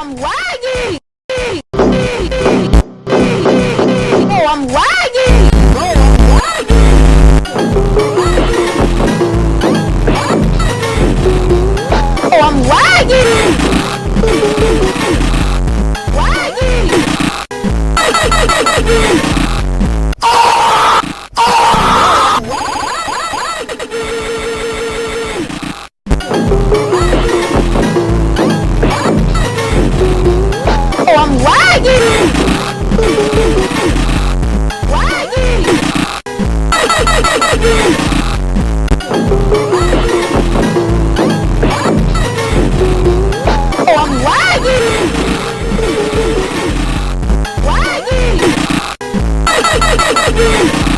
I'm lagging! Oh, I'm lagging! Oh, I'm lagging! Oh, I'm lagging! Lagging! Oh, I'm lagging! Lagging! Oh, I'm lagging! Lagging!